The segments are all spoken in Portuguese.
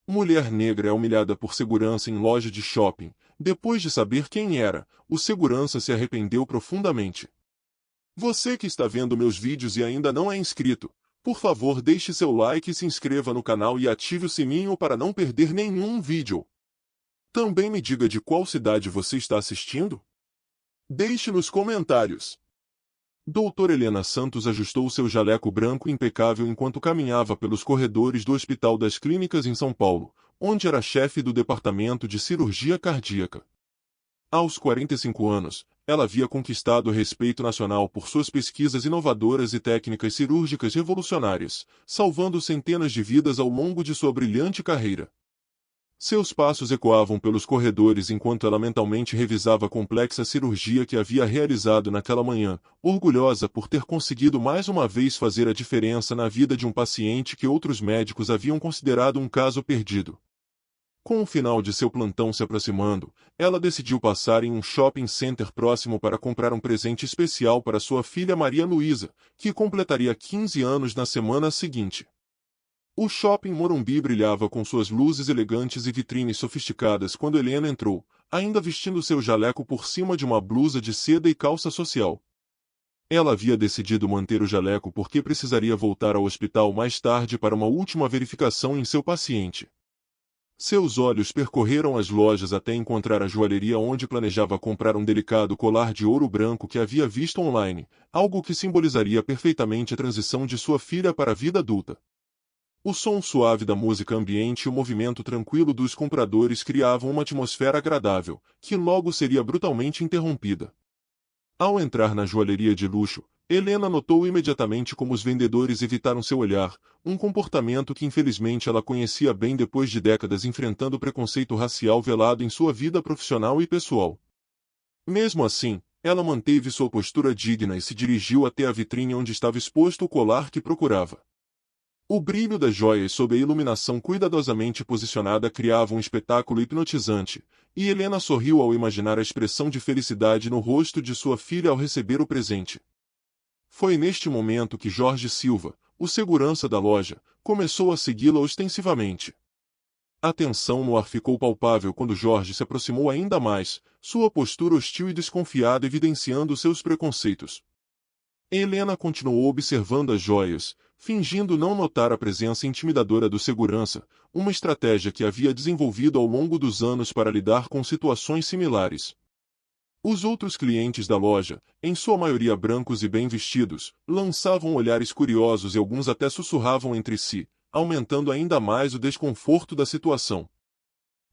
Mulher negra é humilhada por segurança em loja de shopping. Depois de saber quem era, o segurança se arrependeu profundamente. Você que está vendo meus vídeos e ainda não é inscrito, por favor deixe seu like e se inscreva no canal e ative o sininho para não perder nenhum vídeo. Também me diga de qual cidade você está assistindo? Deixe nos comentários. Doutora Helena Santos ajustou seu jaleco branco impecável enquanto caminhava pelos corredores do Hospital das Clínicas em São Paulo, onde era chefe do departamento de cirurgia cardíaca. Aos 45 anos, ela havia conquistado o respeito nacional por suas pesquisas inovadoras e técnicas cirúrgicas revolucionárias, salvando centenas de vidas ao longo de sua brilhante carreira. Seus passos ecoavam pelos corredores enquanto ela mentalmente revisava a complexa cirurgia que havia realizado naquela manhã, orgulhosa por ter conseguido mais uma vez fazer a diferença na vida de um paciente que outros médicos haviam considerado um caso perdido. Com o final de seu plantão se aproximando, ela decidiu passar em um shopping center próximo para comprar um presente especial para sua filha Maria Luísa, que completaria 15 anos na semana seguinte. O shopping Morumbi brilhava com suas luzes elegantes e vitrines sofisticadas quando Helena entrou, ainda vestindo seu jaleco por cima de uma blusa de seda e calça social. Ela havia decidido manter o jaleco porque precisaria voltar ao hospital mais tarde para uma última verificação em seu paciente. Seus olhos percorreram as lojas até encontrar a joalheria onde planejava comprar um delicado colar de ouro branco que havia visto online, algo que simbolizaria perfeitamente a transição de sua filha para a vida adulta. O som suave da música ambiente e o movimento tranquilo dos compradores criavam uma atmosfera agradável, que logo seria brutalmente interrompida. Ao entrar na joalheria de luxo, Helena notou imediatamente como os vendedores evitaram seu olhar, um comportamento que infelizmente ela conhecia bem depois de décadas enfrentando o preconceito racial velado em sua vida profissional e pessoal. Mesmo assim, ela manteve sua postura digna e se dirigiu até a vitrine onde estava exposto o colar que procurava. O brilho das joias sob a iluminação cuidadosamente posicionada criava um espetáculo hipnotizante, e Helena sorriu ao imaginar a expressão de felicidade no rosto de sua filha ao receber o presente. Foi neste momento que Jorge Silva, o segurança da loja, começou a segui-la ostensivamente. A tensão no ar ficou palpável quando Jorge se aproximou ainda mais, sua postura hostil e desconfiada evidenciando seus preconceitos. Helena continuou observando as joias, fingindo não notar a presença intimidadora do segurança, uma estratégia que havia desenvolvido ao longo dos anos para lidar com situações similares. Os outros clientes da loja, em sua maioria brancos e bem vestidos, lançavam olhares curiosos e alguns até sussurravam entre si, aumentando ainda mais o desconforto da situação.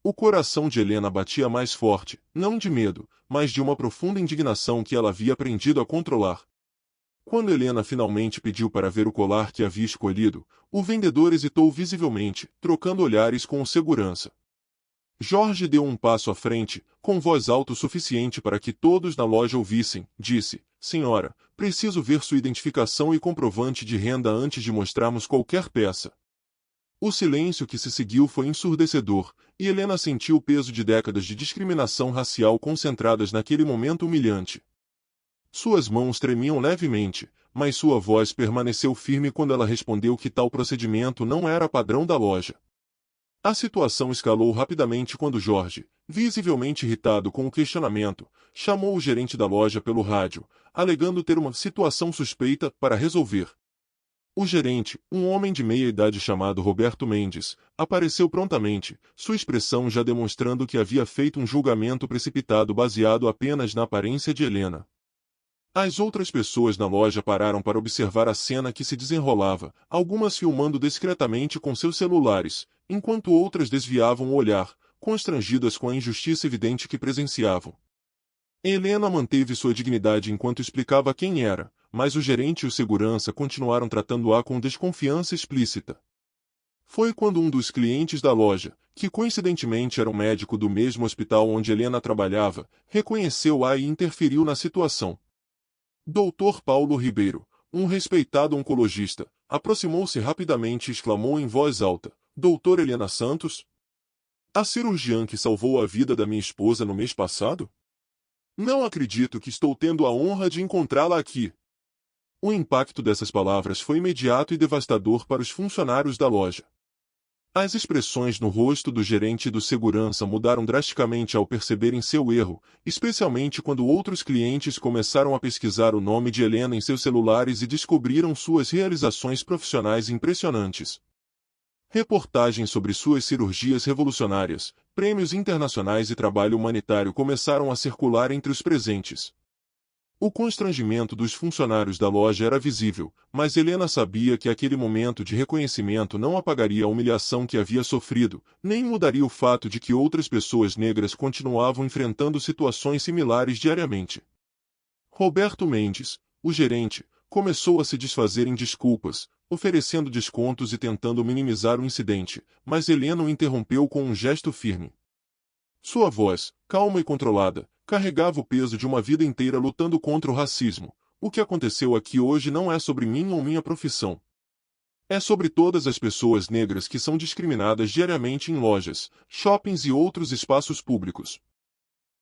O coração de Helena batia mais forte, não de medo, mas de uma profunda indignação que ela havia aprendido a controlar. Quando Helena finalmente pediu para ver o colar que havia escolhido, o vendedor hesitou visivelmente, trocando olhares com o segurança. Jorge deu um passo à frente, com voz alta o suficiente para que todos na loja ouvissem, disse: "Senhora, preciso ver sua identificação e comprovante de renda antes de mostrarmos qualquer peça." O silêncio que se seguiu foi ensurdecedor, e Helena sentiu o peso de décadas de discriminação racial concentradas naquele momento humilhante. Suas mãos tremiam levemente, mas sua voz permaneceu firme quando ela respondeu que tal procedimento não era padrão da loja. A situação escalou rapidamente quando Jorge, visivelmente irritado com o questionamento, chamou o gerente da loja pelo rádio, alegando ter uma situação suspeita para resolver. O gerente, um homem de meia idade chamado Roberto Mendes, apareceu prontamente, sua expressão já demonstrando que havia feito um julgamento precipitado baseado apenas na aparência de Helena. As outras pessoas na loja pararam para observar a cena que se desenrolava, algumas filmando discretamente com seus celulares, enquanto outras desviavam o olhar, constrangidas com a injustiça evidente que presenciavam. Helena manteve sua dignidade enquanto explicava quem era, mas o gerente e o segurança continuaram tratando-a com desconfiança explícita. Foi quando um dos clientes da loja, que coincidentemente era um médico do mesmo hospital onde Helena trabalhava, reconheceu-a e interferiu na situação. Dr. Paulo Ribeiro, um respeitado oncologista, aproximou-se rapidamente e exclamou em voz alta: "Doutora Helena Santos? A cirurgiã que salvou a vida da minha esposa no mês passado? Não acredito que estou tendo a honra de encontrá-la aqui." O impacto dessas palavras foi imediato e devastador para os funcionários da loja. As expressões no rosto do gerente do segurança mudaram drasticamente ao perceberem seu erro, especialmente quando outros clientes começaram a pesquisar o nome de Helena em seus celulares e descobriram suas realizações profissionais impressionantes. Reportagens sobre suas cirurgias revolucionárias, prêmios internacionais e trabalho humanitário começaram a circular entre os presentes. O constrangimento dos funcionários da loja era visível, mas Helena sabia que aquele momento de reconhecimento não apagaria a humilhação que havia sofrido, nem mudaria o fato de que outras pessoas negras continuavam enfrentando situações similares diariamente. Roberto Mendes, o gerente, começou a se desfazer em desculpas, oferecendo descontos e tentando minimizar o incidente, mas Helena o interrompeu com um gesto firme. Sua voz, calma e controlada, carregava o peso de uma vida inteira lutando contra o racismo. O que aconteceu aqui hoje não é sobre mim ou minha profissão. É sobre todas as pessoas negras que são discriminadas diariamente em lojas, shoppings e outros espaços públicos.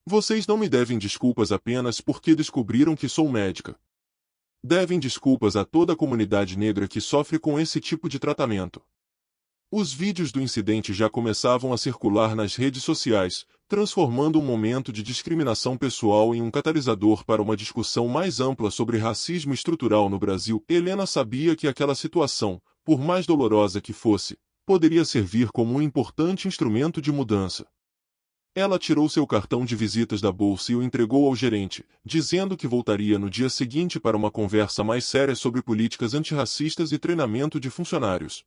Vocês não me devem desculpas apenas porque descobriram que sou médica. Devem desculpas a toda a comunidade negra que sofre com esse tipo de tratamento. Os vídeos do incidente já começavam a circular nas redes sociais, transformando um momento de discriminação pessoal em um catalisador para uma discussão mais ampla sobre racismo estrutural no Brasil. Helena sabia que aquela situação, por mais dolorosa que fosse, poderia servir como um importante instrumento de mudança. Ela tirou seu cartão de visitas da bolsa e o entregou ao gerente, dizendo que voltaria no dia seguinte para uma conversa mais séria sobre políticas antirracistas e treinamento de funcionários.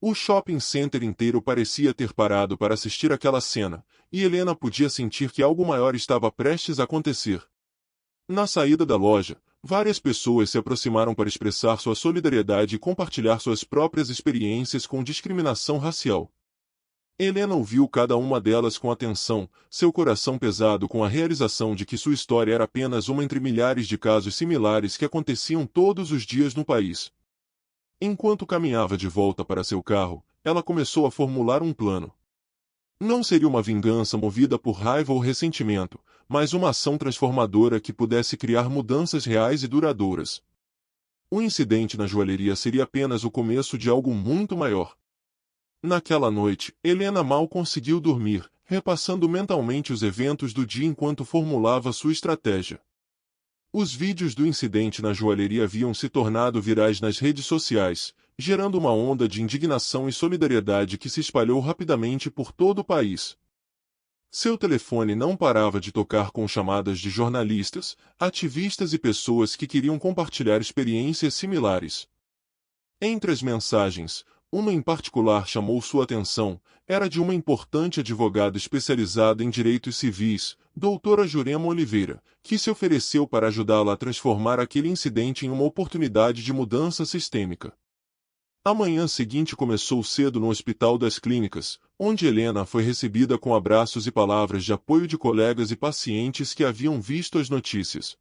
O shopping center inteiro parecia ter parado para assistir aquela cena, e Helena podia sentir que algo maior estava prestes a acontecer. Na saída da loja, várias pessoas se aproximaram para expressar sua solidariedade e compartilhar suas próprias experiências com discriminação racial. Helena ouviu cada uma delas com atenção, seu coração pesado com a realização de que sua história era apenas uma entre milhares de casos similares que aconteciam todos os dias no país. Enquanto caminhava de volta para seu carro, ela começou a formular um plano. Não seria uma vingança movida por raiva ou ressentimento, mas uma ação transformadora que pudesse criar mudanças reais e duradouras. O incidente na joalheria seria apenas o começo de algo muito maior. Naquela noite, Helena mal conseguiu dormir, repassando mentalmente os eventos do dia enquanto formulava sua estratégia. Os vídeos do incidente na joalheria haviam se tornado virais nas redes sociais, gerando uma onda de indignação e solidariedade que se espalhou rapidamente por todo o país. Seu telefone não parava de tocar com chamadas de jornalistas, ativistas e pessoas que queriam compartilhar experiências similares. Entre as mensagens, uma em particular chamou sua atenção, era de uma importante advogada especializada em direitos civis, doutora Jurema Oliveira, que se ofereceu para ajudá-la a transformar aquele incidente em uma oportunidade de mudança sistêmica. A manhã seguinte começou cedo no Hospital das Clínicas, onde Helena foi recebida com abraços e palavras de apoio de colegas e pacientes que haviam visto as notícias.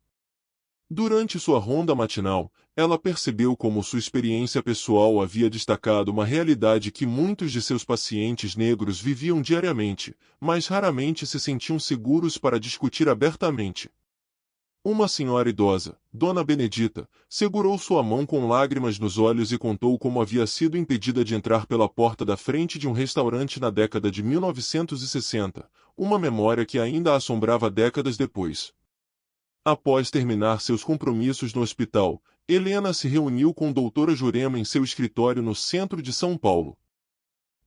Durante sua ronda matinal, ela percebeu como sua experiência pessoal havia destacado uma realidade que muitos de seus pacientes negros viviam diariamente, mas raramente se sentiam seguros para discutir abertamente. Uma senhora idosa, Dona Benedita, segurou sua mão com lágrimas nos olhos e contou como havia sido impedida de entrar pela porta da frente de um restaurante na década de 1960, uma memória que ainda a assombrava décadas depois. Após terminar seus compromissos no hospital, Helena se reuniu com doutora Jurema em seu escritório no centro de São Paulo.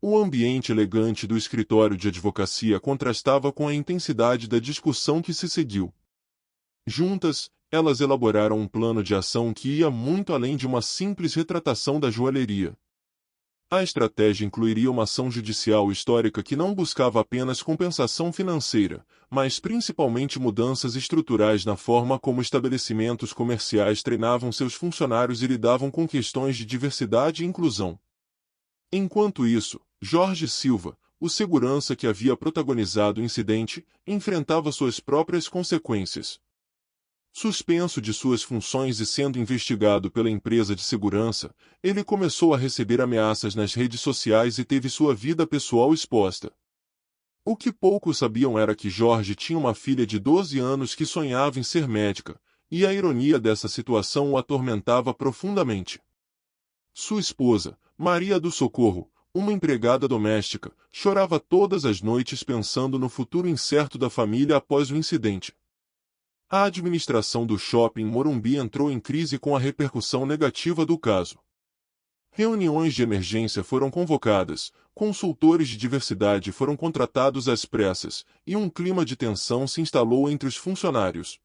O ambiente elegante do escritório de advocacia contrastava com a intensidade da discussão que se seguiu. Juntas, elas elaboraram um plano de ação que ia muito além de uma simples retratação da joalheria. A estratégia incluiria uma ação judicial histórica que não buscava apenas compensação financeira, mas principalmente mudanças estruturais na forma como estabelecimentos comerciais treinavam seus funcionários e lidavam com questões de diversidade e inclusão. Enquanto isso, Jorge Silva, o segurança que havia protagonizado o incidente, enfrentava suas próprias consequências. Suspenso de suas funções e sendo investigado pela empresa de segurança, ele começou a receber ameaças nas redes sociais e teve sua vida pessoal exposta. O que poucos sabiam era que Jorge tinha uma filha de 12 anos que sonhava em ser médica, e a ironia dessa situação o atormentava profundamente. Sua esposa, Maria do Socorro, uma empregada doméstica, chorava todas as noites pensando no futuro incerto da família após o incidente. A administração do shopping Morumbi entrou em crise com a repercussão negativa do caso. Reuniões de emergência foram convocadas, consultores de diversidade foram contratados às pressas, e um clima de tensão se instalou entre os funcionários.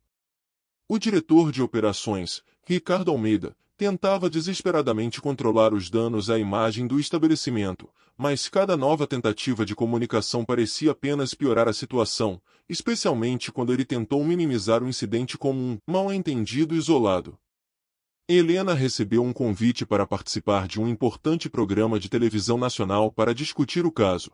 O diretor de operações, Ricardo Almeida, tentava desesperadamente controlar os danos à imagem do estabelecimento, mas cada nova tentativa de comunicação parecia apenas piorar a situação, especialmente quando ele tentou minimizar o incidente como um mal-entendido isolado. Helena recebeu um convite para participar de um importante programa de televisão nacional para discutir o caso.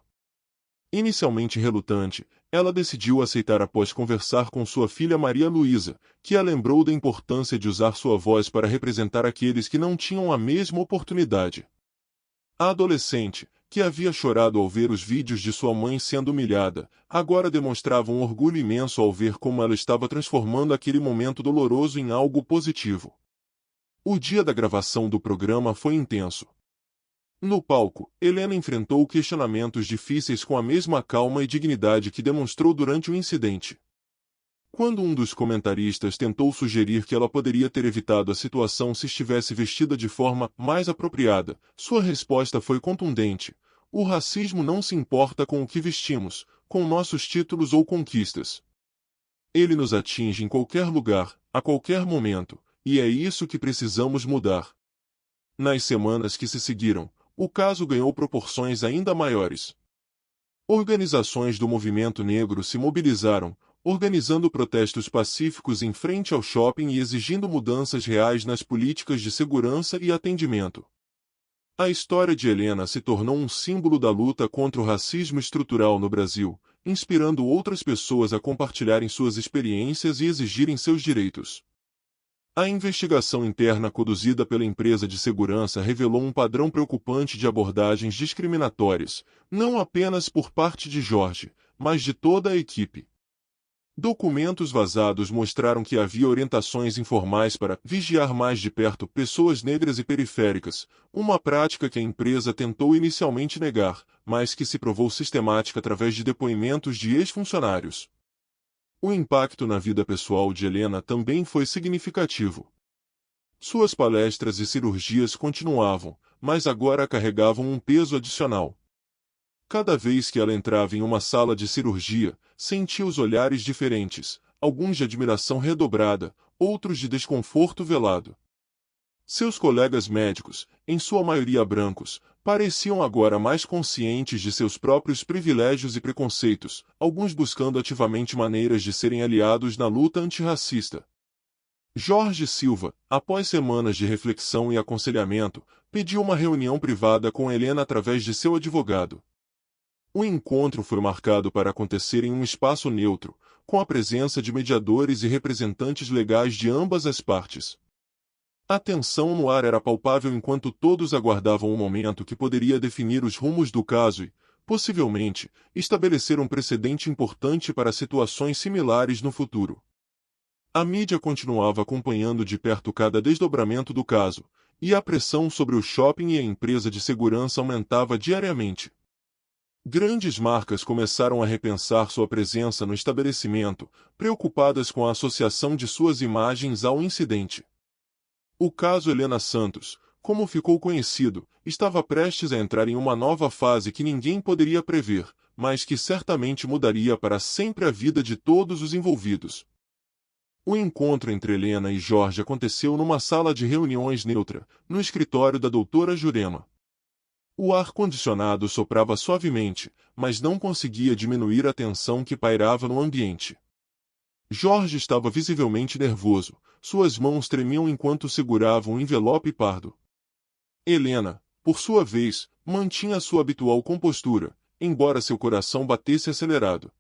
Inicialmente relutante, ela decidiu aceitar após conversar com sua filha Maria Luísa, que a lembrou da importância de usar sua voz para representar aqueles que não tinham a mesma oportunidade. A adolescente, que havia chorado ao ver os vídeos de sua mãe sendo humilhada, agora demonstrava um orgulho imenso ao ver como ela estava transformando aquele momento doloroso em algo positivo. O dia da gravação do programa foi intenso. No palco, Helena enfrentou questionamentos difíceis com a mesma calma e dignidade que demonstrou durante o incidente. Quando um dos comentaristas tentou sugerir que ela poderia ter evitado a situação se estivesse vestida de forma mais apropriada, sua resposta foi contundente: o racismo não se importa com o que vestimos, com nossos títulos ou conquistas. Ele nos atinge em qualquer lugar, a qualquer momento, e é isso que precisamos mudar. Nas semanas que se seguiram, o caso ganhou proporções ainda maiores. Organizações do movimento negro se mobilizaram, organizando protestos pacíficos em frente ao shopping e exigindo mudanças reais nas políticas de segurança e atendimento. A história de Helena se tornou um símbolo da luta contra o racismo estrutural no Brasil, inspirando outras pessoas a compartilharem suas experiências e exigirem seus direitos. A investigação interna conduzida pela empresa de segurança revelou um padrão preocupante de abordagens discriminatórias, não apenas por parte de Jorge, mas de toda a equipe. Documentos vazados mostraram que havia orientações informais para vigiar mais de perto pessoas negras e periféricas, uma prática que a empresa tentou inicialmente negar, mas que se provou sistemática através de depoimentos de ex-funcionários. O impacto na vida pessoal de Helena também foi significativo. Suas palestras e cirurgias continuavam, mas agora carregavam um peso adicional. Cada vez que ela entrava em uma sala de cirurgia, sentia os olhares diferentes, alguns de admiração redobrada, outros de desconforto velado. Seus colegas médicos, em sua maioria brancos, pareciam agora mais conscientes de seus próprios privilégios e preconceitos, alguns buscando ativamente maneiras de serem aliados na luta antirracista. Jorge Silva, após semanas de reflexão e aconselhamento, pediu uma reunião privada com Helena através de seu advogado. O encontro foi marcado para acontecer em um espaço neutro, com a presença de mediadores e representantes legais de ambas as partes. A tensão no ar era palpável enquanto todos aguardavam o momento que poderia definir os rumos do caso e, possivelmente, estabelecer um precedente importante para situações similares no futuro. A mídia continuava acompanhando de perto cada desdobramento do caso, e a pressão sobre o shopping e a empresa de segurança aumentava diariamente. Grandes marcas começaram a repensar sua presença no estabelecimento, preocupadas com a associação de suas imagens ao incidente. O caso Helena Santos, como ficou conhecido, estava prestes a entrar em uma nova fase que ninguém poderia prever, mas que certamente mudaria para sempre a vida de todos os envolvidos. O encontro entre Helena e Jorge aconteceu numa sala de reuniões neutra, no escritório da doutora Jurema. O ar-condicionado soprava suavemente, mas não conseguia diminuir a tensão que pairava no ambiente. Jorge estava visivelmente nervoso, suas mãos tremiam enquanto segurava um envelope pardo. Helena, por sua vez, mantinha sua habitual compostura, embora seu coração batesse acelerado.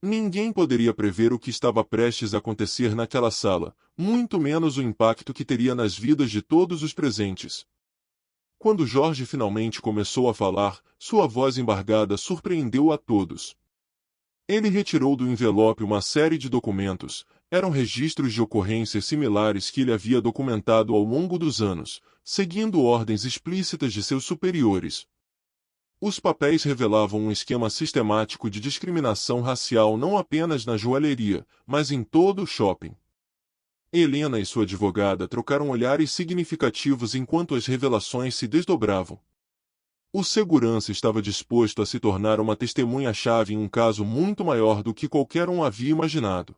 Ninguém poderia prever o que estava prestes a acontecer naquela sala, muito menos o impacto que teria nas vidas de todos os presentes. Quando Jorge finalmente começou a falar, sua voz embargada surpreendeu a todos. Ele retirou do envelope uma série de documentos, eram registros de ocorrências similares que ele havia documentado ao longo dos anos, seguindo ordens explícitas de seus superiores. Os papéis revelavam um esquema sistemático de discriminação racial não apenas na joalheria, mas em todo o shopping. Helena e sua advogada trocaram olhares significativos enquanto as revelações se desdobravam. O segurança estava disposto a se tornar uma testemunha-chave em um caso muito maior do que qualquer um havia imaginado.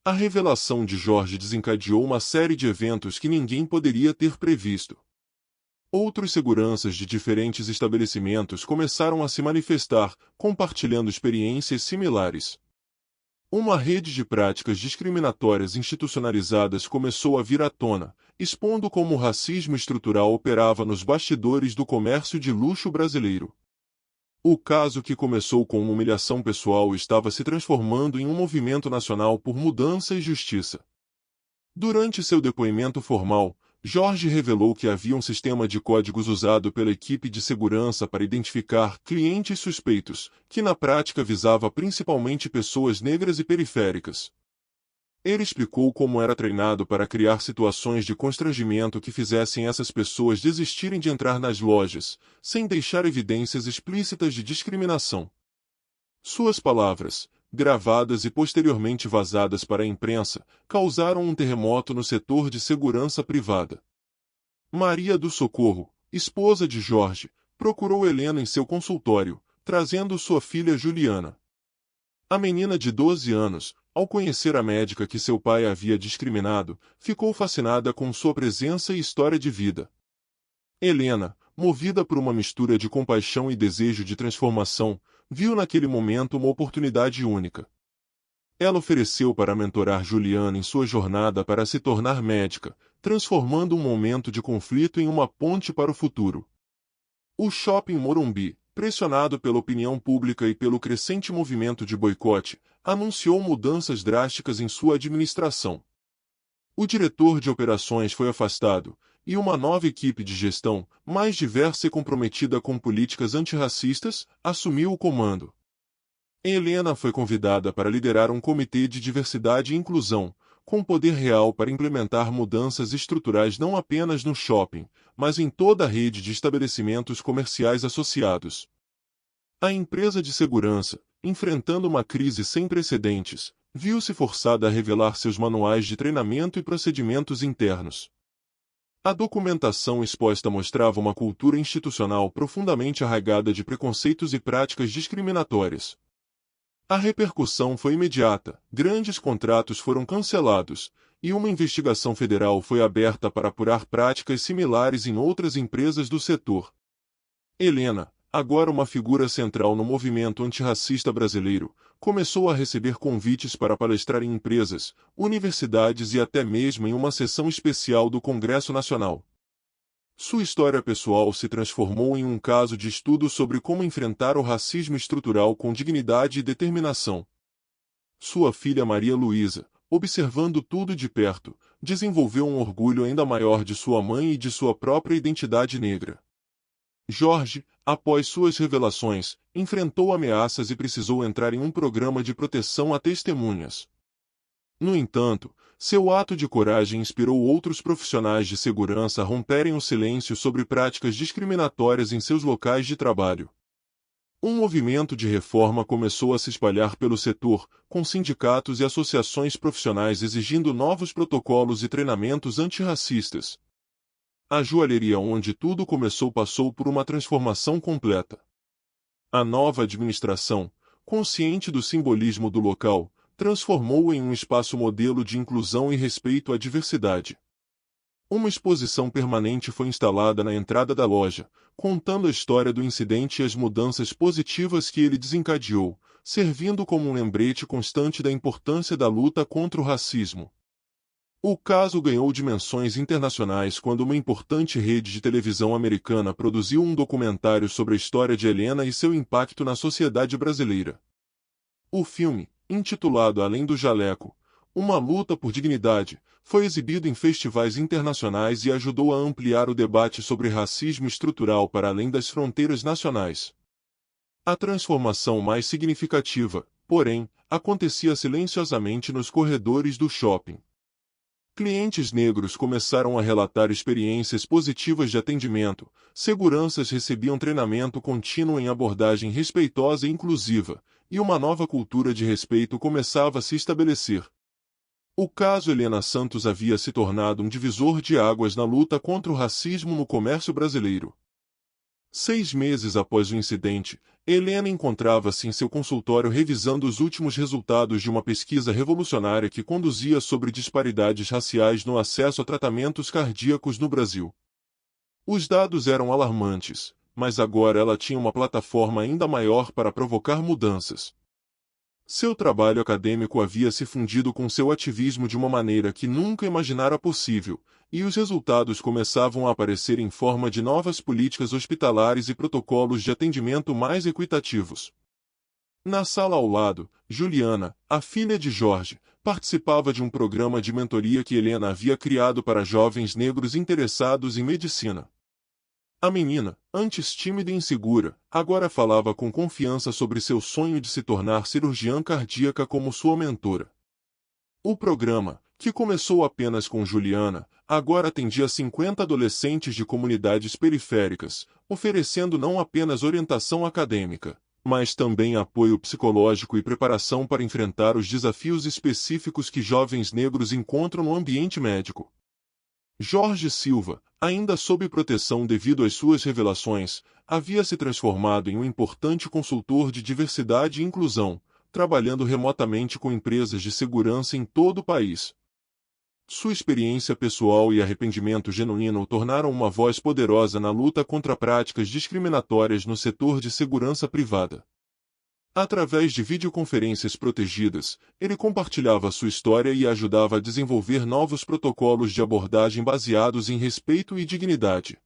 A revelação de Jorge desencadeou uma série de eventos que ninguém poderia ter previsto. Outros seguranças de diferentes estabelecimentos começaram a se manifestar, compartilhando experiências similares. Uma rede de práticas discriminatórias institucionalizadas começou a vir à tona, expondo como o racismo estrutural operava nos bastidores do comércio de luxo brasileiro. O caso, que começou com uma humilhação pessoal, estava se transformando em um movimento nacional por mudança e justiça. Durante seu depoimento formal, Jorge revelou que havia um sistema de códigos usado pela equipe de segurança para identificar clientes suspeitos, que na prática visava principalmente pessoas negras e periféricas. Ele explicou como era treinado para criar situações de constrangimento que fizessem essas pessoas desistirem de entrar nas lojas, sem deixar evidências explícitas de discriminação. Suas palavras, gravadas e posteriormente vazadas para a imprensa, causaram um terremoto no setor de segurança privada. Maria do Socorro, esposa de Jorge, procurou Helena em seu consultório, trazendo sua filha Juliana. A menina de 12 anos, ao conhecer a médica que seu pai havia discriminado, ficou fascinada com sua presença e história de vida. Helena, movida por uma mistura de compaixão e desejo de transformação, viu naquele momento uma oportunidade única. Ela ofereceu para mentorar Juliana em sua jornada para se tornar médica, transformando um momento de conflito em uma ponte para o futuro. O Shopping Morumbi, pressionado pela opinião pública e pelo crescente movimento de boicote, anunciou mudanças drásticas em sua administração. O diretor de operações foi afastado, e uma nova equipe de gestão, mais diversa e comprometida com políticas antirracistas, assumiu o comando. Helena foi convidada para liderar um comitê de diversidade e inclusão, com poder real para implementar mudanças estruturais não apenas no shopping, mas em toda a rede de estabelecimentos comerciais associados. A empresa de segurança, enfrentando uma crise sem precedentes, viu-se forçada a revelar seus manuais de treinamento e procedimentos internos. A documentação exposta mostrava uma cultura institucional profundamente arraigada de preconceitos e práticas discriminatórias. A repercussão foi imediata, grandes contratos foram cancelados, e uma investigação federal foi aberta para apurar práticas similares em outras empresas do setor. Helena, agora uma figura central no movimento antirracista brasileiro, começou a receber convites para palestrar em empresas, universidades e até mesmo em uma sessão especial do Congresso Nacional. Sua história pessoal se transformou em um caso de estudo sobre como enfrentar o racismo estrutural com dignidade e determinação. Sua filha Maria Luísa, observando tudo de perto, desenvolveu um orgulho ainda maior de sua mãe e de sua própria identidade negra. Jorge, após suas revelações, enfrentou ameaças e precisou entrar em um programa de proteção a testemunhas. No entanto, seu ato de coragem inspirou outros profissionais de segurança a romperem o silêncio sobre práticas discriminatórias em seus locais de trabalho. Um movimento de reforma começou a se espalhar pelo setor, com sindicatos e associações profissionais exigindo novos protocolos e treinamentos antirracistas. A joalheria onde tudo começou passou por uma transformação completa. A nova administração, consciente do simbolismo do local, transformou-o em um espaço modelo de inclusão e respeito à diversidade. Uma exposição permanente foi instalada na entrada da loja, contando a história do incidente e as mudanças positivas que ele desencadeou, servindo como um lembrete constante da importância da luta contra o racismo. O caso ganhou dimensões internacionais quando uma importante rede de televisão americana produziu um documentário sobre a história de Helena e seu impacto na sociedade brasileira. O filme, intitulado Além do Jaleco, Uma Luta por Dignidade, foi exibido em festivais internacionais e ajudou a ampliar o debate sobre racismo estrutural para além das fronteiras nacionais. A transformação mais significativa, porém, acontecia silenciosamente nos corredores do shopping. Clientes negros começaram a relatar experiências positivas de atendimento, seguranças recebiam treinamento contínuo em abordagem respeitosa e inclusiva, e uma nova cultura de respeito começava a se estabelecer. O caso Helena Santos havia se tornado um divisor de águas na luta contra o racismo no comércio brasileiro. 6 meses após o incidente, Helena encontrava-se em seu consultório revisando os últimos resultados de uma pesquisa revolucionária que conduzia sobre disparidades raciais no acesso a tratamentos cardíacos no Brasil. Os dados eram alarmantes, mas agora ela tinha uma plataforma ainda maior para provocar mudanças. Seu trabalho acadêmico havia se fundido com seu ativismo de uma maneira que nunca imaginara possível, e os resultados começavam a aparecer em forma de novas políticas hospitalares e protocolos de atendimento mais equitativos. Na sala ao lado, Juliana, a filha de Jorge, participava de um programa de mentoria que Helena havia criado para jovens negros interessados em medicina. A menina, antes tímida e insegura, agora falava com confiança sobre seu sonho de se tornar cirurgiã cardíaca como sua mentora. O programa, que começou apenas com Juliana, agora atendia 50 adolescentes de comunidades periféricas, oferecendo não apenas orientação acadêmica, mas também apoio psicológico e preparação para enfrentar os desafios específicos que jovens negros encontram no ambiente médico. Jorge Silva, ainda sob proteção devido às suas revelações, havia se transformado em um importante consultor de diversidade e inclusão, trabalhando remotamente com empresas de segurança em todo o país. Sua experiência pessoal e arrependimento genuíno o tornaram uma voz poderosa na luta contra práticas discriminatórias no setor de segurança privada. Através de videoconferências protegidas, ele compartilhava sua história e ajudava a desenvolver novos protocolos de abordagem baseados em respeito e dignidade.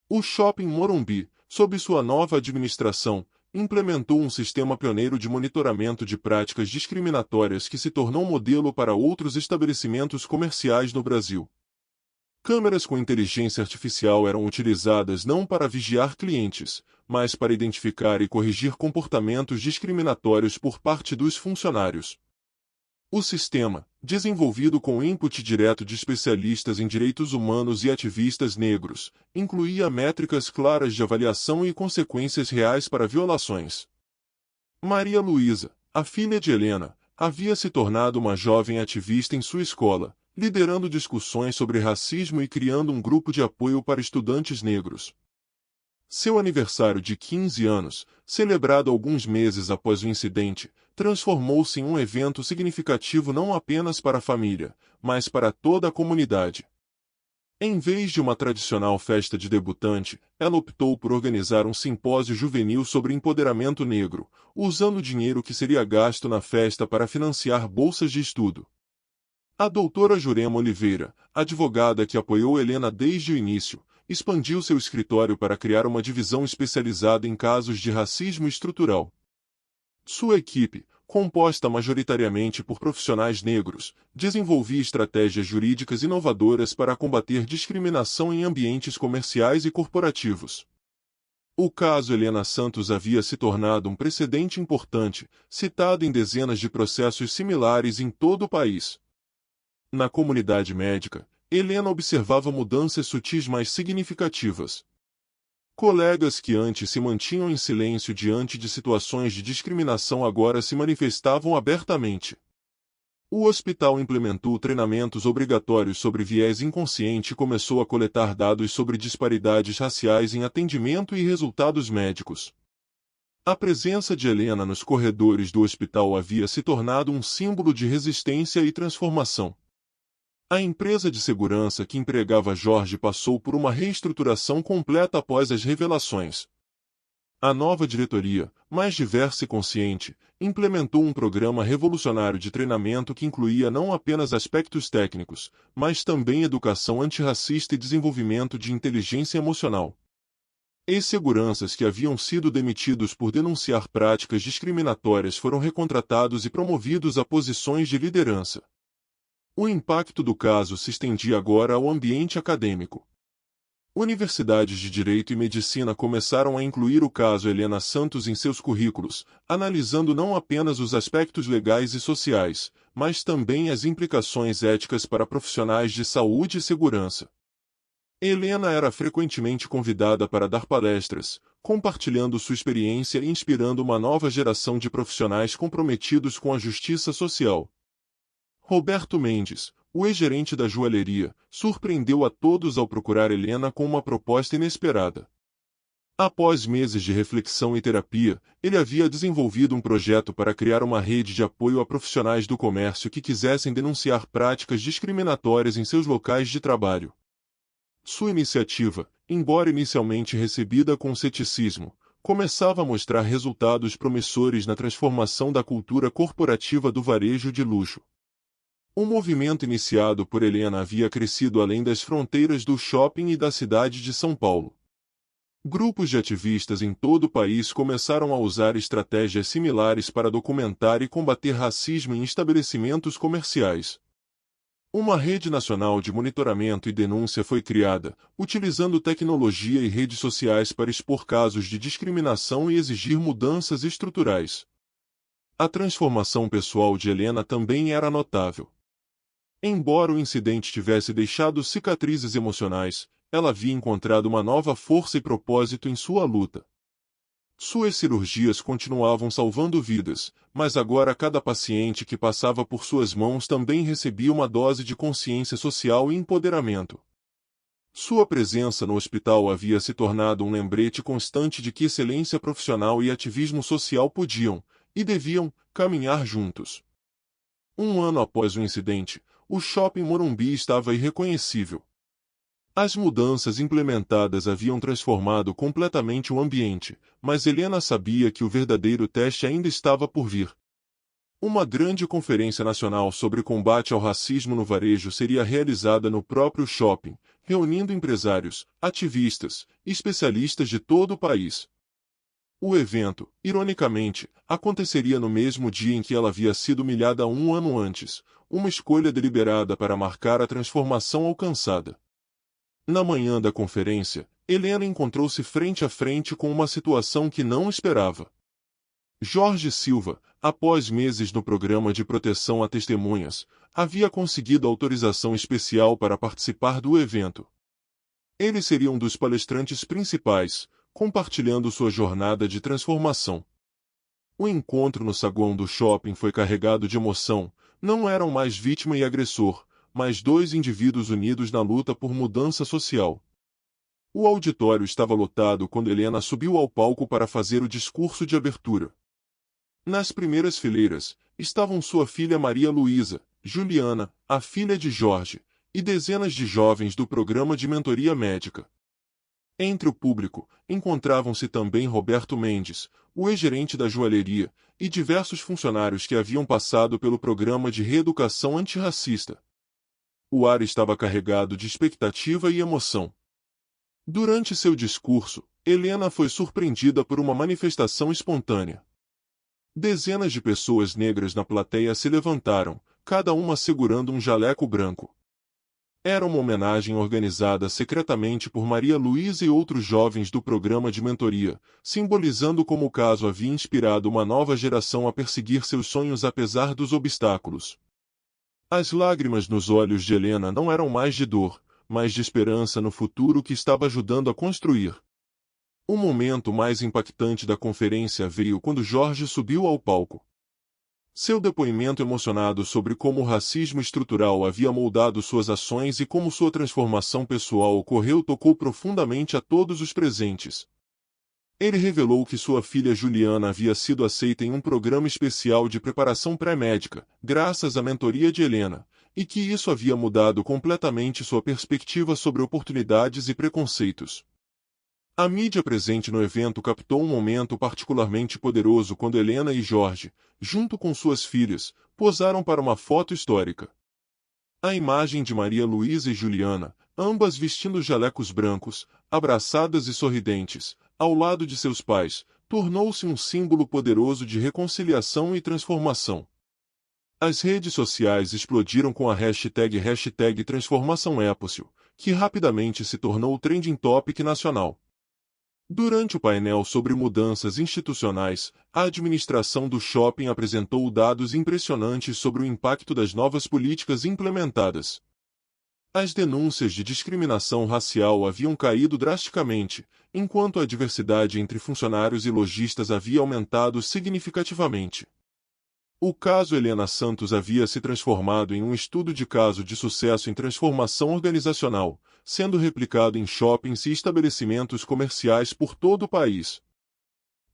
O Shopping Morumbi, sob sua nova administração, implementou um sistema pioneiro de monitoramento de práticas discriminatórias que se tornou modelo para outros estabelecimentos comerciais no Brasil. Câmeras com inteligência artificial eram utilizadas não para vigiar clientes, mas para identificar e corrigir comportamentos discriminatórios por parte dos funcionários. O sistema, desenvolvido com input direto de especialistas em direitos humanos e ativistas negros, incluía métricas claras de avaliação e consequências reais para violações. Maria Luísa, a filha de Helena, havia se tornado uma jovem ativista em sua escola, liderando discussões sobre racismo e criando um grupo de apoio para estudantes negros. Seu aniversário de 15 anos, celebrado alguns meses após o incidente, transformou-se em um evento significativo não apenas para a família, mas para toda a comunidade. Em vez de uma tradicional festa de debutante, ela optou por organizar um simpósio juvenil sobre empoderamento negro, usando o dinheiro que seria gasto na festa para financiar bolsas de estudo. A doutora Jurema Oliveira, advogada que apoiou Helena desde o início, expandiu seu escritório para criar uma divisão especializada em casos de racismo estrutural. Sua equipe, composta majoritariamente por profissionais negros, desenvolvia estratégias jurídicas inovadoras para combater discriminação em ambientes comerciais e corporativos. O caso Helena Santos havia se tornado um precedente importante, citado em dezenas de processos similares em todo o país. Na comunidade médica, Helena observava mudanças sutis mais significativas. Colegas que antes se mantinham em silêncio diante de situações de discriminação agora se manifestavam abertamente. O hospital implementou treinamentos obrigatórios sobre viés inconsciente e começou a coletar dados sobre disparidades raciais em atendimento e resultados médicos. A presença de Helena nos corredores do hospital havia se tornado um símbolo de resistência e transformação. A empresa de segurança que empregava Jorge passou por uma reestruturação completa após as revelações. A nova diretoria, mais diversa e consciente, implementou um programa revolucionário de treinamento que incluía não apenas aspectos técnicos, mas também educação antirracista e desenvolvimento de inteligência emocional. Ex-seguranças que haviam sido demitidos por denunciar práticas discriminatórias foram recontratados e promovidos a posições de liderança. O impacto do caso se estendia agora ao ambiente acadêmico. Universidades de Direito e Medicina começaram a incluir o caso Helena Santos em seus currículos, analisando não apenas os aspectos legais e sociais, mas também as implicações éticas para profissionais de saúde e segurança. Helena era frequentemente convidada para dar palestras, compartilhando sua experiência e inspirando uma nova geração de profissionais comprometidos com a justiça social. Roberto Mendes, o ex-gerente da joalheria, surpreendeu a todos ao procurar Helena com uma proposta inesperada. Após meses de reflexão e terapia, ele havia desenvolvido um projeto para criar uma rede de apoio a profissionais do comércio que quisessem denunciar práticas discriminatórias em seus locais de trabalho. Sua iniciativa, embora inicialmente recebida com ceticismo, começava a mostrar resultados promissores na transformação da cultura corporativa do varejo de luxo. O movimento iniciado por Helena havia crescido além das fronteiras do shopping e da cidade de São Paulo. Grupos de ativistas em todo o país começaram a usar estratégias similares para documentar e combater racismo em estabelecimentos comerciais. Uma rede nacional de monitoramento e denúncia foi criada, utilizando tecnologia e redes sociais para expor casos de discriminação e exigir mudanças estruturais. A transformação pessoal de Helena também era notável. Embora o incidente tivesse deixado cicatrizes emocionais, ela havia encontrado uma nova força e propósito em sua luta. Suas cirurgias continuavam salvando vidas, mas agora cada paciente que passava por suas mãos também recebia uma dose de consciência social e empoderamento. Sua presença no hospital havia se tornado um lembrete constante de que excelência profissional e ativismo social podiam, e deviam, caminhar juntos. Um ano após o incidente, o Shopping Morumbi estava irreconhecível. As mudanças implementadas haviam transformado completamente o ambiente, mas Helena sabia que o verdadeiro teste ainda estava por vir. Uma grande conferência nacional sobre combate ao racismo no varejo seria realizada no próprio shopping, reunindo empresários, ativistas e especialistas de todo o país. O evento, ironicamente, aconteceria no mesmo dia em que ela havia sido humilhada um ano antes, uma escolha deliberada para marcar a transformação alcançada. Na manhã da conferência, Helena encontrou-se frente a frente com uma situação que não esperava. Jorge Silva, após meses no programa de proteção a testemunhas, havia conseguido autorização especial para participar do evento. Ele seria um dos palestrantes principais, compartilhando sua jornada de transformação. O encontro no saguão do shopping foi carregado de emoção, não eram mais vítima e agressor, mas dois indivíduos unidos na luta por mudança social. O auditório estava lotado quando Helena subiu ao palco para fazer o discurso de abertura. Nas primeiras fileiras, estavam sua filha Maria Luísa, Juliana, a filha de Jorge, e dezenas de jovens do programa de mentoria médica. Entre o público, encontravam-se também Roberto Mendes, o ex-gerente da joalheria, e diversos funcionários que haviam passado pelo programa de reeducação antirracista. O ar estava carregado de expectativa e emoção. Durante seu discurso, Helena foi surpreendida por uma manifestação espontânea. Dezenas de pessoas negras na plateia se levantaram, cada uma segurando um jaleco branco. Era uma homenagem organizada secretamente por Maria Luísa e outros jovens do programa de mentoria, simbolizando como o caso havia inspirado uma nova geração a perseguir seus sonhos apesar dos obstáculos. As lágrimas nos olhos de Helena não eram mais de dor, mas de esperança no futuro que estava ajudando a construir. O momento mais impactante da conferência veio quando Jorge subiu ao palco. Seu depoimento emocionado sobre como o racismo estrutural havia moldado suas ações e como sua transformação pessoal ocorreu tocou profundamente a todos os presentes. Ele revelou que sua filha Juliana havia sido aceita em um programa especial de preparação pré-médica, graças à mentoria de Helena, e que isso havia mudado completamente sua perspectiva sobre oportunidades e preconceitos. A mídia presente no evento captou um momento particularmente poderoso quando Helena e Jorge, junto com suas filhas, posaram para uma foto histórica. A imagem de Maria Luísa e Juliana, ambas vestindo jalecos brancos, abraçadas e sorridentes, ao lado de seus pais, tornou-se um símbolo poderoso de reconciliação e transformação. As redes sociais explodiram com a hashtag #TransformaçãoEpóssil, que rapidamente se tornou o trending topic nacional. Durante o painel sobre mudanças institucionais, a administração do shopping apresentou dados impressionantes sobre o impacto das novas políticas implementadas. As denúncias de discriminação racial haviam caído drasticamente, enquanto a diversidade entre funcionários e lojistas havia aumentado significativamente. O caso Helena Santos havia se transformado em um estudo de caso de sucesso em transformação organizacional, sendo replicado em shoppings e estabelecimentos comerciais por todo o país.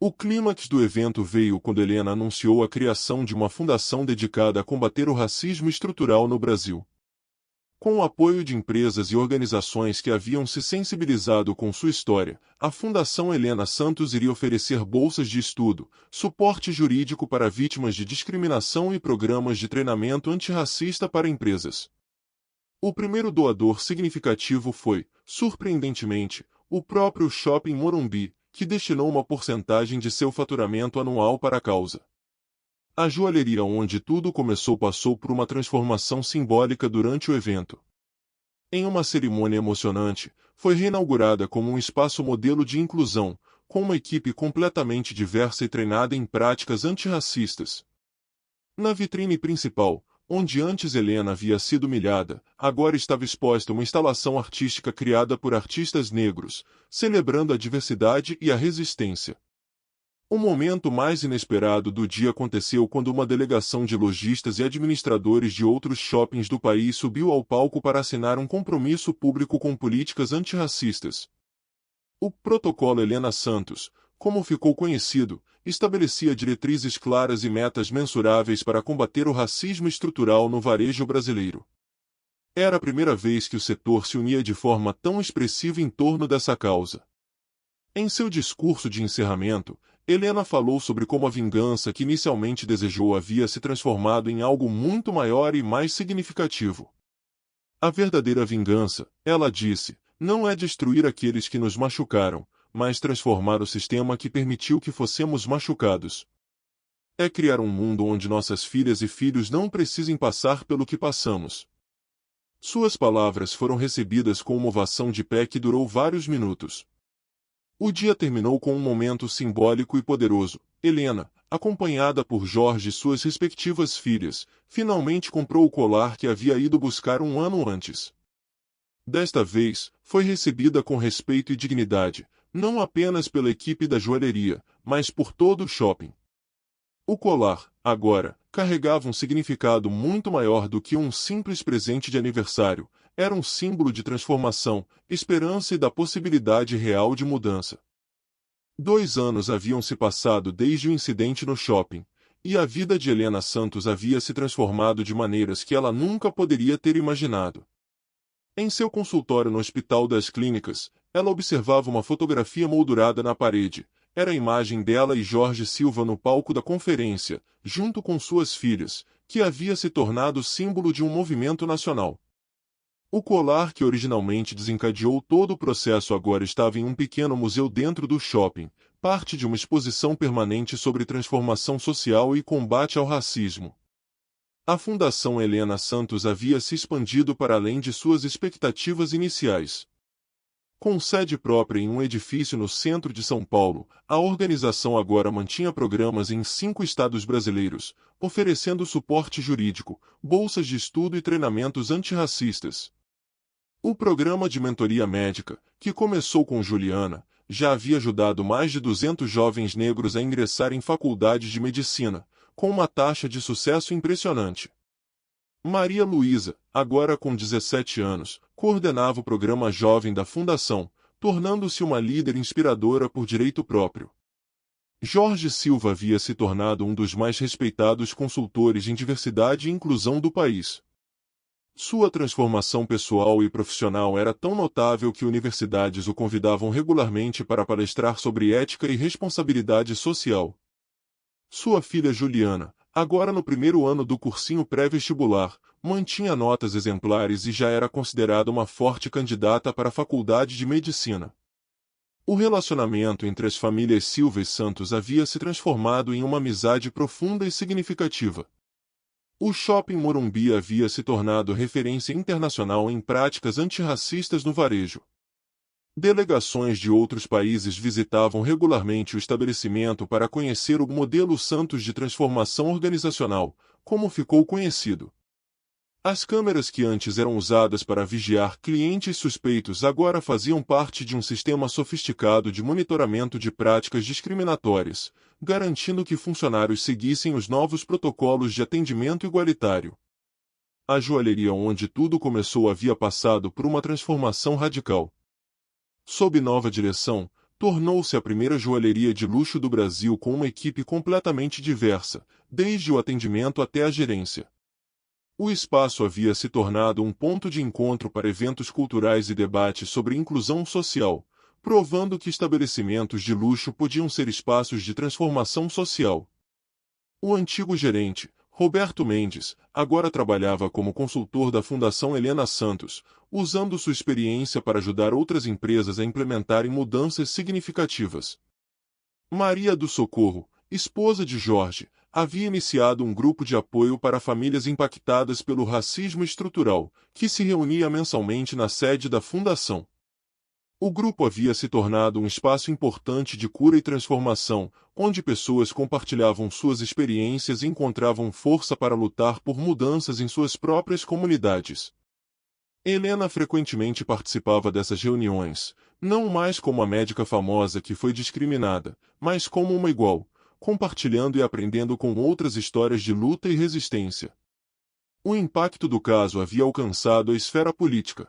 O clímax do evento veio quando Helena anunciou a criação de uma fundação dedicada a combater o racismo estrutural no Brasil. Com o apoio de empresas e organizações que haviam se sensibilizado com sua história, a Fundação Helena Santos iria oferecer bolsas de estudo, suporte jurídico para vítimas de discriminação e programas de treinamento antirracista para empresas. O primeiro doador significativo foi, surpreendentemente, o próprio Shopping Morumbi, que destinou uma porcentagem de seu faturamento anual para a causa. A joalheria onde tudo começou passou por uma transformação simbólica durante o evento. Em uma cerimônia emocionante, foi reinaugurada como um espaço modelo de inclusão, com uma equipe completamente diversa e treinada em práticas antirracistas. Na vitrine principal, onde antes Helena havia sido humilhada, agora estava exposta uma instalação artística criada por artistas negros, celebrando a diversidade e a resistência. O momento mais inesperado do dia aconteceu quando uma delegação de lojistas e administradores de outros shoppings do país subiu ao palco para assinar um compromisso público com políticas antirracistas. O Protocolo Helena Santos, como ficou conhecido, estabelecia diretrizes claras e metas mensuráveis para combater o racismo estrutural no varejo brasileiro. Era a primeira vez que o setor se unia de forma tão expressiva em torno dessa causa. Em seu discurso de encerramento, Helena falou sobre como a vingança que inicialmente desejou havia se transformado em algo muito maior e mais significativo. A verdadeira vingança, ela disse, não é destruir aqueles que nos machucaram, mas transformar o sistema que permitiu que fossemos machucados. É criar um mundo onde nossas filhas e filhos não precisem passar pelo que passamos. Suas palavras foram recebidas com uma ovação de pé que durou vários minutos. O dia terminou com um momento simbólico e poderoso. Helena, acompanhada por Jorge e suas respectivas filhas, finalmente comprou o colar que havia ido buscar um ano antes. Desta vez, foi recebida com respeito e dignidade, não apenas pela equipe da joalheria, mas por todo o shopping. O colar, agora, carregava um significado muito maior do que um simples presente de aniversário. Era um símbolo de transformação, esperança e da possibilidade real de mudança. 2 anos haviam se passado desde o incidente no shopping, e a vida de Helena Santos havia se transformado de maneiras que ela nunca poderia ter imaginado. Em seu consultório no Hospital das Clínicas, ela observava uma fotografia moldurada na parede. Era a imagem dela e Jorge Silva no palco da conferência, junto com suas filhas, que havia se tornado símbolo de um movimento nacional. O colar que originalmente desencadeou todo o processo agora estava em um pequeno museu dentro do shopping, parte de uma exposição permanente sobre transformação social e combate ao racismo. A Fundação Helena Santos havia se expandido para além de suas expectativas iniciais. Com sede própria em um edifício no centro de São Paulo, a organização agora mantinha programas em 5 estados brasileiros, oferecendo suporte jurídico, bolsas de estudo e treinamentos antirracistas. O programa de mentoria médica, que começou com Juliana, já havia ajudado mais de 200 jovens negros a ingressar em faculdades de medicina, com uma taxa de sucesso impressionante. Maria Luísa, agora com 17 anos, coordenava o programa jovem da Fundação, tornando-se uma líder inspiradora por direito próprio. Jorge Silva havia se tornado um dos mais respeitados consultores em diversidade e inclusão do país. Sua transformação pessoal e profissional era tão notável que universidades o convidavam regularmente para palestrar sobre ética e responsabilidade social. Sua filha Juliana, agora no primeiro ano do cursinho pré-vestibular, mantinha notas exemplares e já era considerada uma forte candidata para a faculdade de medicina. O relacionamento entre as famílias Silva e Santos havia se transformado em uma amizade profunda e significativa. O Shopping Morumbi havia se tornado referência internacional em práticas antirracistas no varejo. Delegações de outros países visitavam regularmente o estabelecimento para conhecer o modelo Santos de transformação organizacional, como ficou conhecido. As câmeras que antes eram usadas para vigiar clientes suspeitos agora faziam parte de um sistema sofisticado de monitoramento de práticas discriminatórias, garantindo que funcionários seguissem os novos protocolos de atendimento igualitário. A joalheria onde tudo começou havia passado por uma transformação radical. Sob nova direção, tornou-se a primeira joalheria de luxo do Brasil com uma equipe completamente diversa, desde o atendimento até a gerência. O espaço havia se tornado um ponto de encontro para eventos culturais e debates sobre inclusão social, provando que estabelecimentos de luxo podiam ser espaços de transformação social. O antigo gerente, Roberto Mendes, agora trabalhava como consultor da Fundação Helena Santos, usando sua experiência para ajudar outras empresas a implementarem mudanças significativas. Maria do Socorro, esposa de Jorge, havia iniciado um grupo de apoio para famílias impactadas pelo racismo estrutural, que se reunia mensalmente na sede da Fundação. O grupo havia se tornado um espaço importante de cura e transformação, onde pessoas compartilhavam suas experiências e encontravam força para lutar por mudanças em suas próprias comunidades. Helena frequentemente participava dessas reuniões, não mais como a médica famosa que foi discriminada, mas como uma igual, compartilhando e aprendendo com outras histórias de luta e resistência. O impacto do caso havia alcançado a esfera política.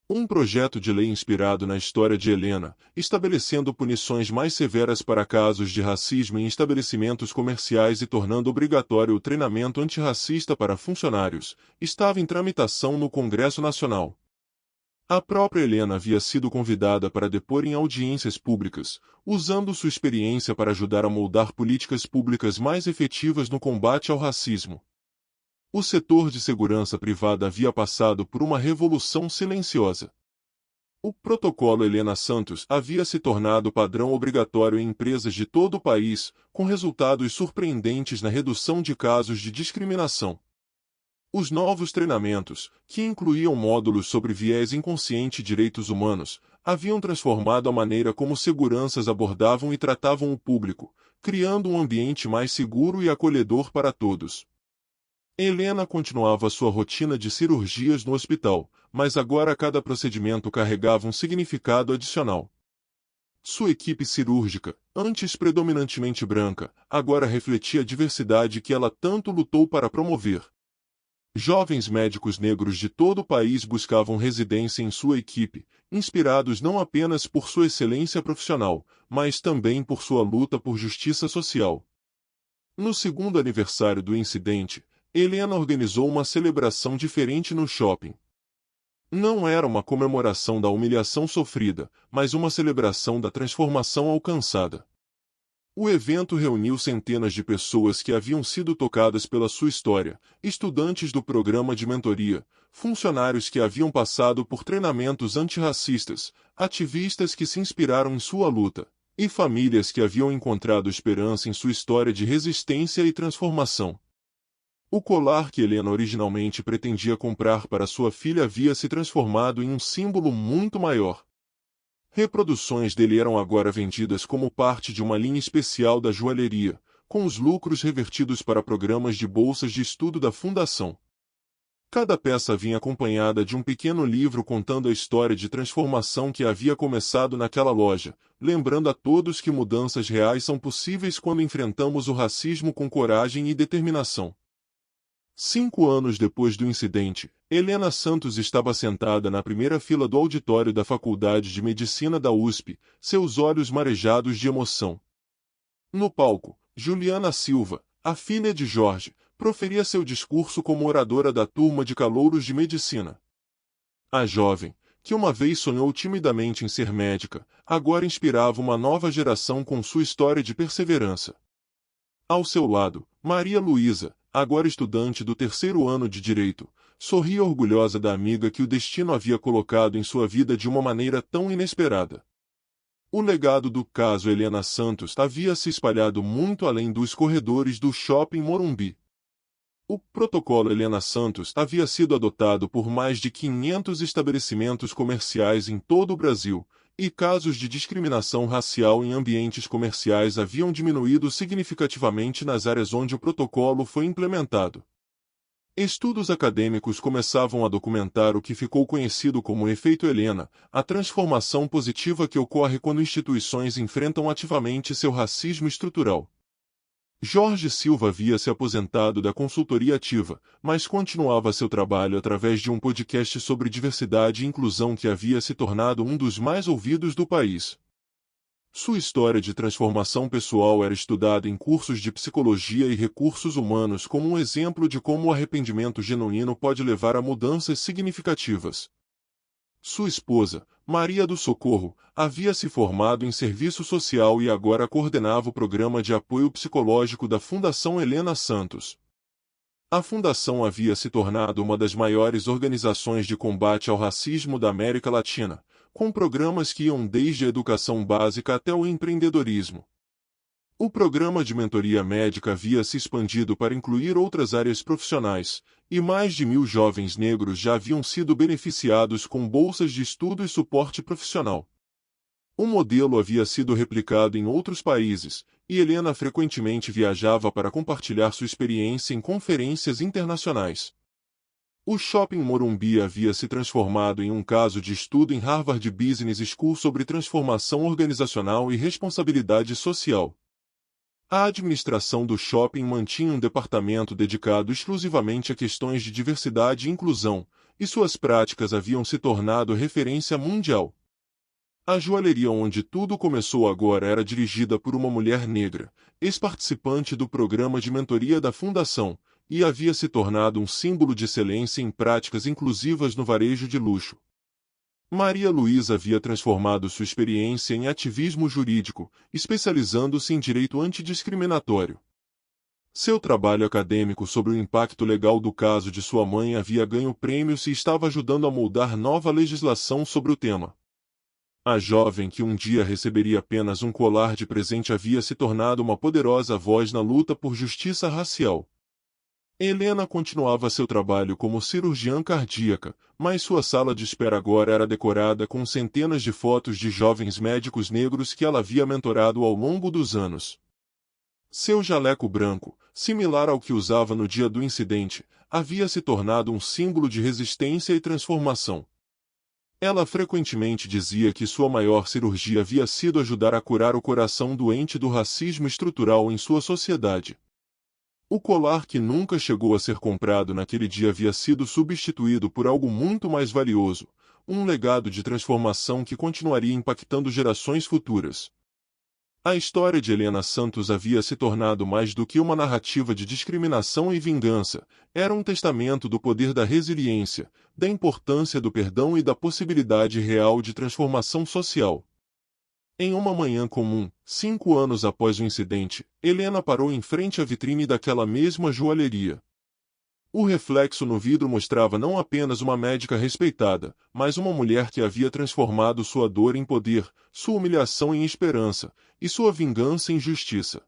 Um projeto de lei inspirado na história de Helena, estabelecendo punições mais severas para casos de racismo em estabelecimentos comerciais e tornando obrigatório o treinamento antirracista para funcionários, estava em tramitação no Congresso Nacional. A própria Helena havia sido convidada para depor em audiências públicas, usando sua experiência para ajudar a moldar políticas públicas mais efetivas no combate ao racismo. O setor de segurança privada havia passado por uma revolução silenciosa. O protocolo Helena Santos havia se tornado padrão obrigatório em empresas de todo o país, com resultados surpreendentes na redução de casos de discriminação. Os novos treinamentos, que incluíam módulos sobre viés inconsciente e direitos humanos, haviam transformado a maneira como seguranças abordavam e tratavam o público, criando um ambiente mais seguro e acolhedor para todos. Helena continuava sua rotina de cirurgias no hospital, mas agora cada procedimento carregava um significado adicional. Sua equipe cirúrgica, antes predominantemente branca, agora refletia a diversidade que ela tanto lutou para promover. Jovens médicos negros de todo o país buscavam residência em sua equipe, inspirados não apenas por sua excelência profissional, mas também por sua luta por justiça social. No segundo aniversário do incidente, Helena organizou uma celebração diferente no shopping. Não era uma comemoração da humilhação sofrida, mas uma celebração da transformação alcançada. O evento reuniu centenas de pessoas que haviam sido tocadas pela sua história, estudantes do programa de mentoria, funcionários que haviam passado por treinamentos antirracistas, ativistas que se inspiraram em sua luta, e famílias que haviam encontrado esperança em sua história de resistência e transformação. O colar que Helena originalmente pretendia comprar para sua filha havia se transformado em um símbolo muito maior. Reproduções dele eram agora vendidas como parte de uma linha especial da joalheria, com os lucros revertidos para programas de bolsas de estudo da Fundação. Cada peça vinha acompanhada de um pequeno livro contando a história de transformação que havia começado naquela loja, lembrando a todos que mudanças reais são possíveis quando enfrentamos o racismo com coragem e determinação. 5 anos depois do incidente, Helena Santos estava sentada na primeira fila do auditório da Faculdade de Medicina da USP, seus olhos marejados de emoção. No palco, Juliana Silva, a filha de Jorge, proferia seu discurso como oradora da turma de calouros de medicina. A jovem, que uma vez sonhou timidamente em ser médica, agora inspirava uma nova geração com sua história de perseverança. Ao seu lado, Maria Luísa, agora estudante do 3º ano de Direito, sorria orgulhosa da amiga que o destino havia colocado em sua vida de uma maneira tão inesperada. O legado do caso Helena Santos havia se espalhado muito além dos corredores do Shopping Morumbi. O Protocolo Helena Santos havia sido adotado por mais de 500 estabelecimentos comerciais em todo o Brasil, e casos de discriminação racial em ambientes comerciais haviam diminuído significativamente nas áreas onde o protocolo foi implementado. Estudos acadêmicos começavam a documentar o que ficou conhecido como efeito Helena, a transformação positiva que ocorre quando instituições enfrentam ativamente seu racismo estrutural. Jorge Silva havia se aposentado da consultoria ativa, mas continuava seu trabalho através de um podcast sobre diversidade e inclusão que havia se tornado um dos mais ouvidos do país. Sua história de transformação pessoal era estudada em cursos de psicologia e recursos humanos como um exemplo de como o arrependimento genuíno pode levar a mudanças significativas. Sua esposa, Maria do Socorro, havia se formado em serviço social e agora coordenava o programa de apoio psicológico da Fundação Helena Santos. A fundação havia se tornado uma das maiores organizações de combate ao racismo da América Latina, com programas que iam desde a educação básica até o empreendedorismo. O programa de mentoria médica havia se expandido para incluir outras áreas profissionais, e mais de 1.000 jovens negros já haviam sido beneficiados com bolsas de estudo e suporte profissional. O modelo havia sido replicado em outros países, e Helena frequentemente viajava para compartilhar sua experiência em conferências internacionais. O Shopping Morumbi havia se transformado em um caso de estudo em Harvard Business School sobre transformação organizacional e responsabilidade social. A administração do shopping mantinha um departamento dedicado exclusivamente a questões de diversidade e inclusão, e suas práticas haviam se tornado referência mundial. A joalheria onde tudo começou agora era dirigida por uma mulher negra, ex-participante do programa de mentoria da Fundação, e havia se tornado um símbolo de excelência em práticas inclusivas no varejo de luxo. Maria Luísa havia transformado sua experiência em ativismo jurídico, especializando-se em direito antidiscriminatório. Seu trabalho acadêmico sobre o impacto legal do caso de sua mãe havia ganho prêmios e estava ajudando a moldar nova legislação sobre o tema. A jovem que um dia receberia apenas um colar de presente havia se tornado uma poderosa voz na luta por justiça racial. Helena continuava seu trabalho como cirurgiã cardíaca, mas sua sala de espera agora era decorada com centenas de fotos de jovens médicos negros que ela havia mentorado ao longo dos anos. Seu jaleco branco, similar ao que usava no dia do incidente, havia se tornado um símbolo de resistência e transformação. Ela frequentemente dizia que sua maior cirurgia havia sido ajudar a curar o coração doente do racismo estrutural em sua sociedade. O colar que nunca chegou a ser comprado naquele dia havia sido substituído por algo muito mais valioso, um legado de transformação que continuaria impactando gerações futuras. A história de Helena Santos havia se tornado mais do que uma narrativa de discriminação e vingança, era um testamento do poder da resiliência, da importância do perdão e da possibilidade real de transformação social. Em uma manhã comum, 5 anos após o incidente, Helena parou em frente à vitrine daquela mesma joalheria. O reflexo no vidro mostrava não apenas uma médica respeitada, mas uma mulher que havia transformado sua dor em poder, sua humilhação em esperança, e sua vingança em justiça.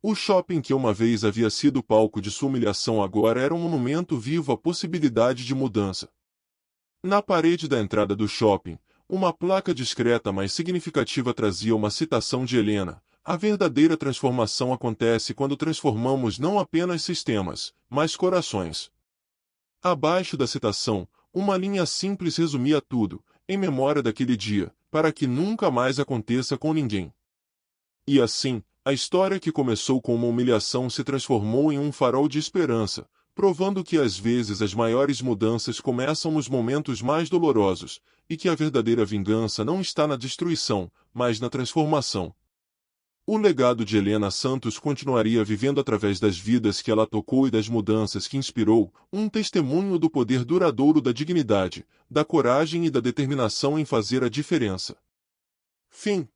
O shopping que uma vez havia sido palco de sua humilhação agora era um monumento vivo à possibilidade de mudança. Na parede da entrada do shopping, uma placa discreta mas significativa trazia uma citação de Helena: a verdadeira transformação acontece quando transformamos não apenas sistemas, mas corações. Abaixo da citação, uma linha simples resumia tudo, em memória daquele dia, para que nunca mais aconteça com ninguém. E assim, a história que começou com uma humilhação se transformou em um farol de esperança, provando que às vezes as maiores mudanças começam nos momentos mais dolorosos, e que a verdadeira vingança não está na destruição, mas na transformação. O legado de Helena Santos continuaria vivendo através das vidas que ela tocou e das mudanças que inspirou, um testemunho do poder duradouro da dignidade, da coragem e da determinação em fazer a diferença. Fim.